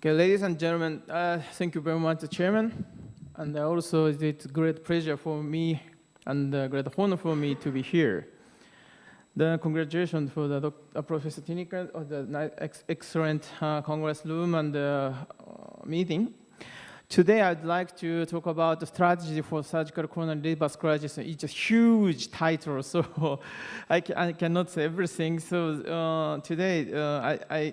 Okay, ladies and gentlemen, thank you very much, Chairman. And also, it's a great pleasure for me and a great honor for me to be here. Congratulations for the Professor Tinica of the excellent Congress room and meeting. Today, I'd like to talk about the strategy for surgical coronary revascularization. It's a huge title, so I cannot say everything. So today, I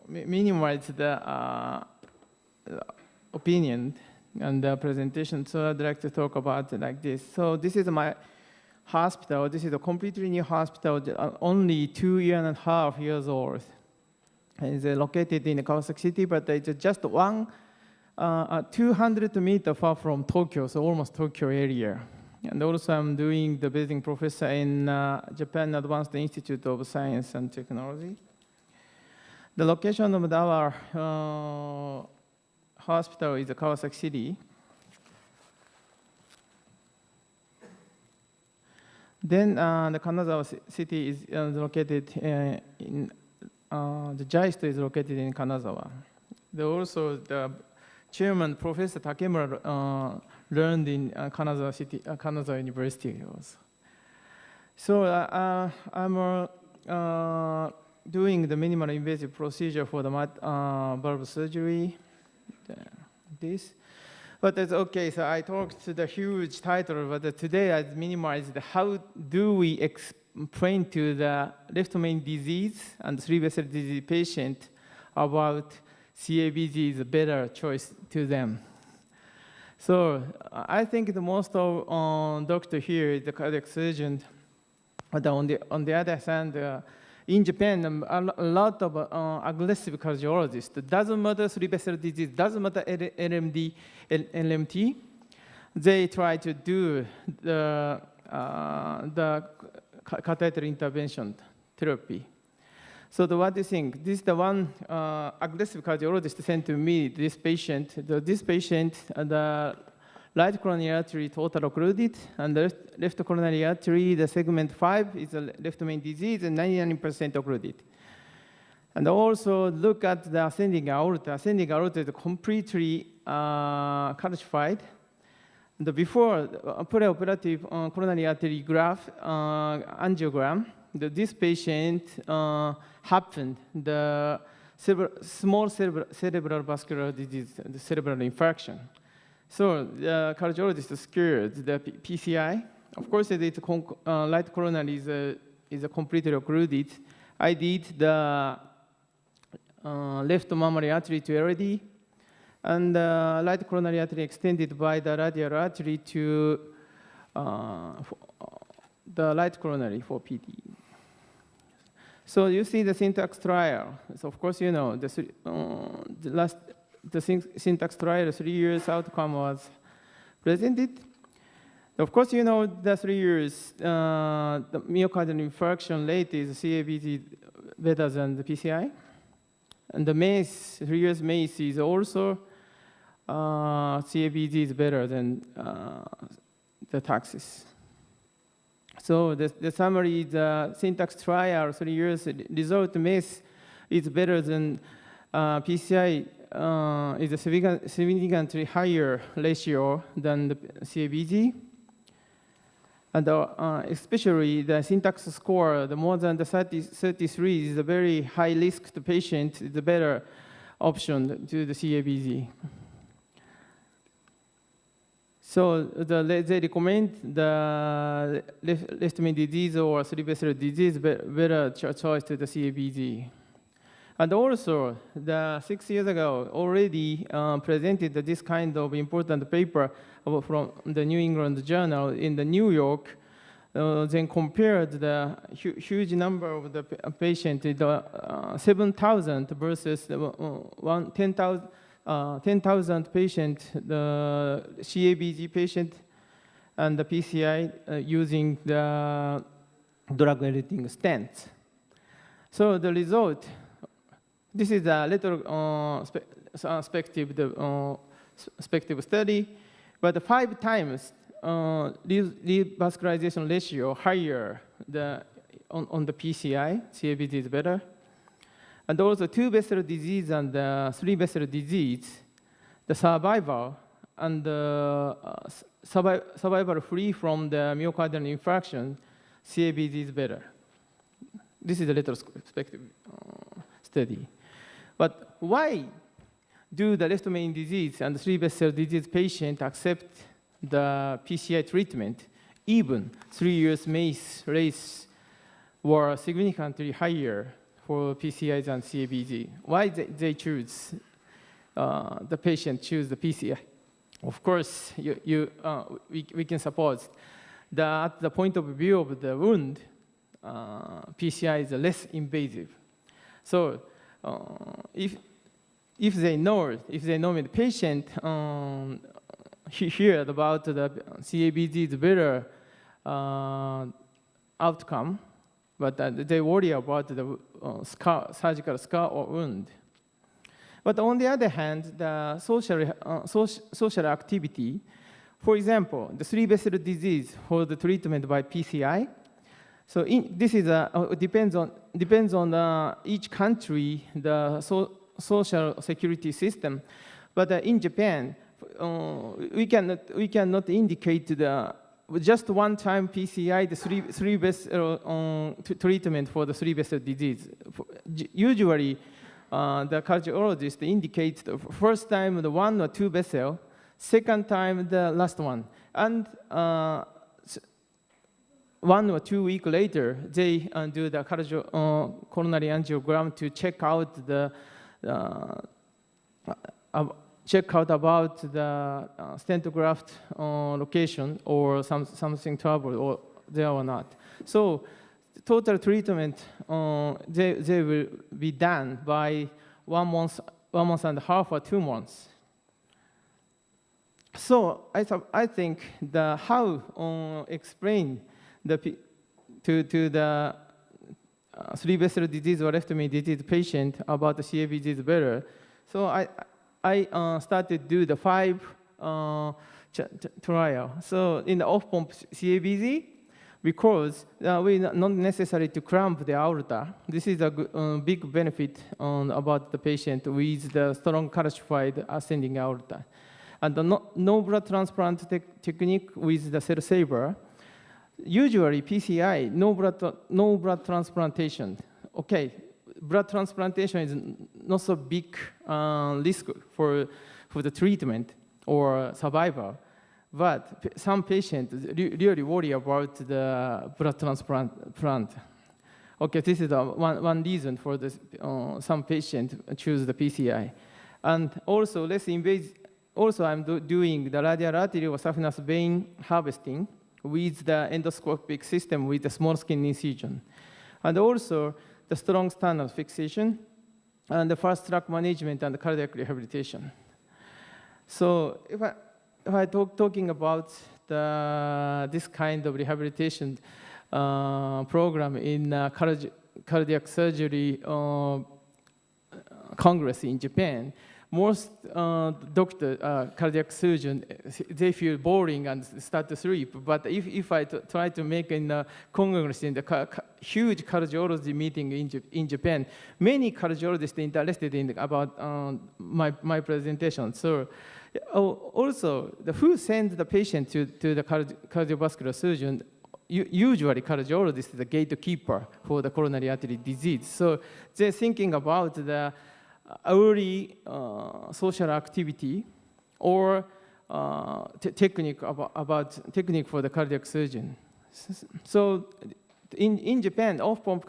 minimize the opinion and the presentation. So I'd like to talk about it like this. So this is my hospital. This is a completely new hospital, only 2.5 years old. It's located in Kawasaki City, but it's just 200 meters far from Tokyo, so almost Tokyo area. And also I'm doing the visiting professor in Japan Advanced Institute of Science and Technology. The location of our hospital is Kawasaki City. Then the Kanazawa city is located in, the JIST is located in Kanazawa. Also, the chairman, Professor Takemura, learned in Kanazawa City, Kanazawa University also. So I'm doing the minimal invasive procedure for the valve surgery, this. But that's okay, so I talked to the huge title, but today I minimized how do we explain to the left main disease and three vessel disease patient about CABG is a better choice to them. So I think the most of doctor here is the cardiac surgeon, but on the other hand, in Japan, a lot of aggressive cardiologists. Doesn't matter three vessel disease, doesn't matter LMD, LMT. They try to do the catheter intervention therapy. So what do you think? This is the one aggressive cardiologist sent to me. This patient, the right coronary artery total occluded, and the left coronary artery, the segment 5 is a left main disease, and 99% occluded. And also look at the ascending aorta. Ascending aorta is completely calcified. Before preoperative coronary artery graft angiogram, this patient happened the small cerebral vascular disease, the cerebral infarction. So the cardiologist is scared, the PCI. Of course, the right coronary is completely occluded. I did the left mammary artery to LAD, and right coronary artery extended by the radial artery to the right coronary for PD. So you see the syntax trial. So of course, you know, the syntax trial 3 years outcome was presented. Of course, you know, the 3 years, the myocardial infarction rate is CABG better than the PCI. And the MACE, 3 years MACE is also CABG is better than the taxis. So the summary, the syntax trial 3 years result MACE is better than PCI. Is a significantly higher ratio than the CABG. And especially the syntax score, the more than the 33 is a very high risk to patient, is a better option to the CABG. So they recommend the left main disease or three vessel disease better choice to the CABG. And also, 6 years ago, already presented this kind of important paper from the New England Journal in the New York, then compared the huge number of the patients, 7,000 versus 10,000 patients, the CABG patient, and the PCI using the drug-eluting stents. So the result, this is a little speculative study, but 5 times revascularization ratio higher on the PCI, CABG is better. And also two-vessel disease and three-vessel disease, the survival and survival free from the myocardial infarction, CABG is better. This is a retrospective study. But why do the left main disease and three-vessel disease patients accept the PCI treatment, even 3 years MACE rates were significantly higher for PCI than CABG? Why they choose, the patient choose the PCI? Of course, we can suppose that at the point of view of the wound, PCI is less invasive. So if they know the patient heard about the CABG's better outcome, but they worry about the surgical scar or wound. But on the other hand, the social activity, for example, the three-vessel disease for the treatment by PCI. So this is depends on each country, the social security system. But in Japan, we cannot indicate the just one-time PCI, the three-vessel treatment for the three-vessel disease. Usually, the cardiologist indicates the first time the one or two vessel, second time the last one, and 1 or 2 weeks later, they do the coronary angiogram to check out about the stent graft location or something trouble or there or not. So total treatment they will be done by 1 month and a half or 2 months. So I think the how explain to the three-vessel disease or left main disease patient about the CABG is better. So I started do the 5 trial. So in the off-pump CABG, because we not necessary to clamp the aorta. This is a big benefit about the patient with the strong calcified ascending aorta. And the no blood transplant technique with the cell saver. Usually PCI, no blood transplantation. Okay, blood transplantation is not so big risk for the treatment or survival, but some patients really worry about the blood transplant. Okay, this is one reason for this. Some patients choose the PCI, and also less invasive. Also, I'm doing the radial arterial saphenous vein harvesting with the endoscopic system with the small skin incision. And also the strong standard fixation and the fast track management and the cardiac rehabilitation. So if I talking about this kind of rehabilitation program in cardiac surgery Congress in Japan, most cardiac surgeons, they feel boring and start to sleep. But if I try to make in a Congress in the huge cardiology meeting in Japan, many cardiologists interested in about my presentation. So also, who sends the patient to the cardiovascular surgeon? Usually, cardiologist is the gatekeeper for the coronary artery disease. So they're thinking about the early social activity or technique about technique for the cardiac surgeon. So in Japan, off-pump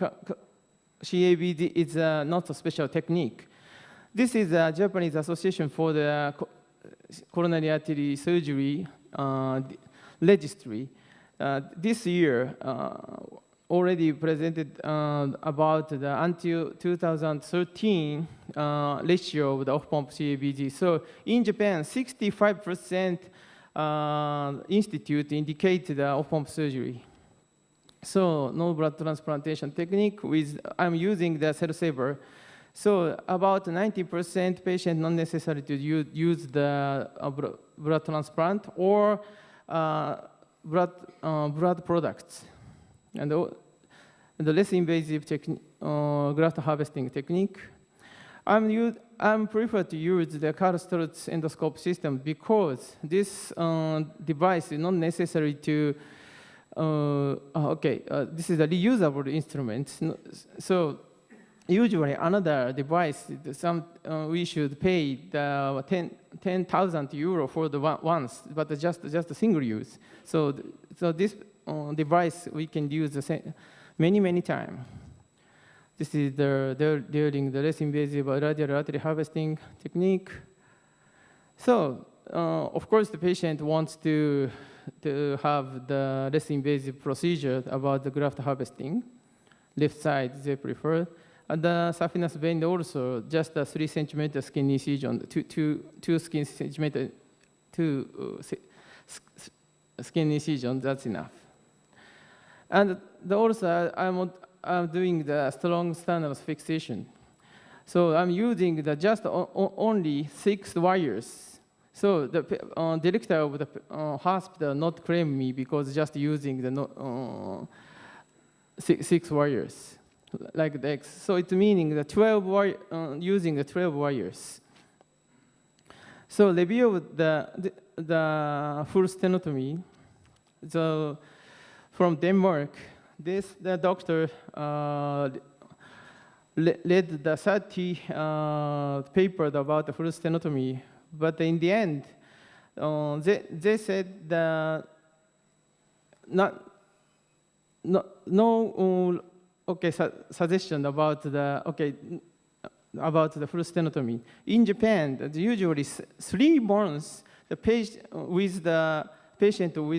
CABG is not a special technique. This is a Japanese Association for the Coronary Artery Surgery registry. This year, already presented about the until 2013 ratio of the off-pump CABG. So in Japan, 65% institute indicate the off-pump surgery. So no blood transplantation technique with, I'm using the cell saver. So about 90% patient not necessary to use the blood transplant or blood products. And the less invasive graft harvesting technique. I'm prefer to use the Karl Stolz endoscope system because this device is not necessary to. This is a reusable instrument. So usually another device, we should pay the 10,000 euro for the once, but just a single use. So this device we can use many times. This is during the less invasive radial artery harvesting technique. So of course the patient wants to have the less invasive procedure about the graft harvesting. Left side they prefer. And the saphenous vein also just a 3 centimeter skin incision, two skin incision, that's enough. And also I'm doing the strong sternus fixation. So I'm using just only 6 wires. So the director of the hospital not claim me because just using the 6 wires like the X. So it's meaning the 12 wire, using the 12 wires. So review of the full stenotomy. So from Denmark, the doctor read the 30 papers about the full stenotomy, but in the end, they said that suggestion about the full stenotomy. In Japan, usually 3 months, the patient with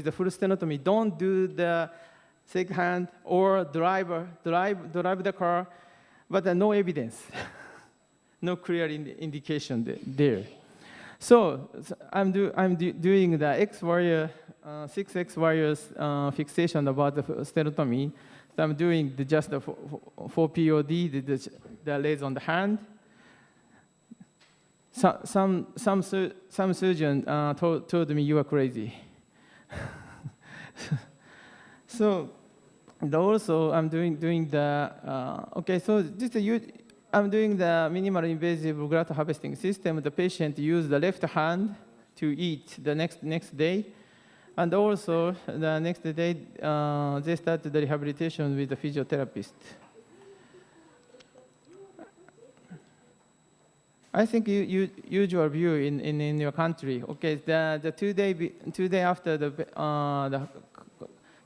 the full stenotomy don't do the second hand or drive the car, but no evidence, no clear indication there. So I'm doing the X wire, 6 X wires fixation about the stenotomy. So I'm doing just the 4 POD, the lays on the hand. Some surgeon told me you are crazy. So also I'm doing the I'm doing the minimal invasive graft harvesting system. The patient use the left hand to eat the next day. And also, the next day, they started the rehabilitation with the physiotherapist. I think usual view in your country. Okay, the 2 day after the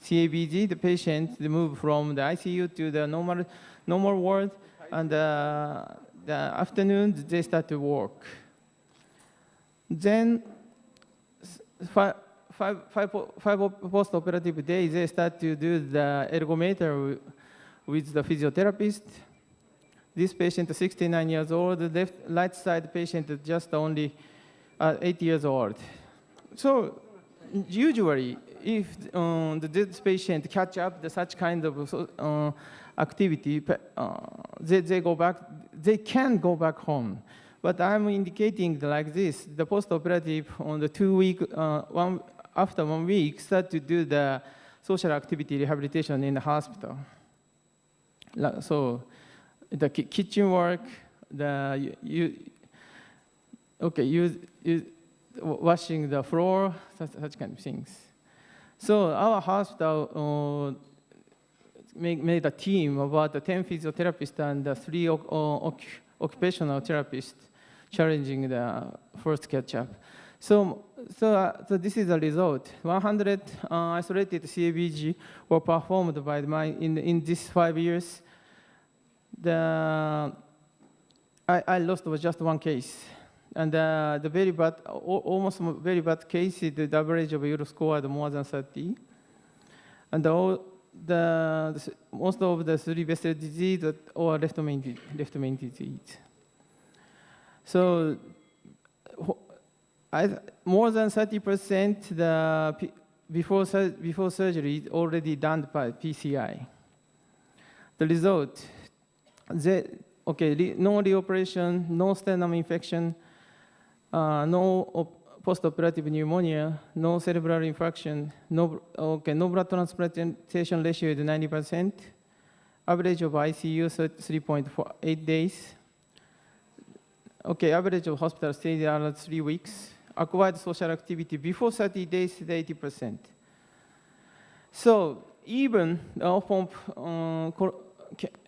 CABG, the patient moved from the ICU to the normal ward, and the afternoon they start to work. Then five post-operative days, they start to do the ergometer with the physiotherapist. This patient is 69 years old. The right side patient is just only 8 years old. So usually, if this patient catch up such kind of activity, they go back. They can go back home. But I'm indicating like this: the post-operative on the 2 week, after 1 week, start to do the social activity rehabilitation in the hospital. So the kitchen work, washing the floor, such kind of things. So our hospital made a team about the 10 physiotherapists and the 3 occupational therapists challenging the first catch-up. So this is the result. 100 isolated CABG were performed by in these 5 years. I lost was just 1 case. And the very bad, almost very bad case, the average of Euro scored more than 30. And most of the 3 vessel disease or left main disease. So more than 30% before surgery is already done by PCI. The result, no reoperation, no sternum infection, no post-operative pneumonia, no cerebral infarction, no blood transplantation ratio is 90%, Average of ICU 3.48 days. Okay, average of hospital stay are 3 weeks. Acquired social activity before 30 days is 80%. So even open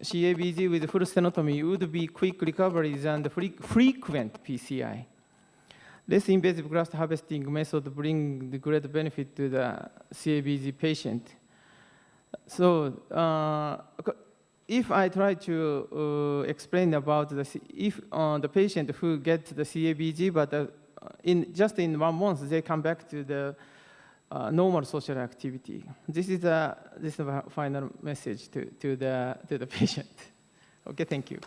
CABG with full stenotomy would be quick recovery than the frequent PCI. Less invasive graft harvesting method bring the great benefit to the CABG patient. So if I try to explain about if the patient who gets the CABG, but just in 1 month they come back to the normal social activity. This is the final message to the patient. Okay, thank you.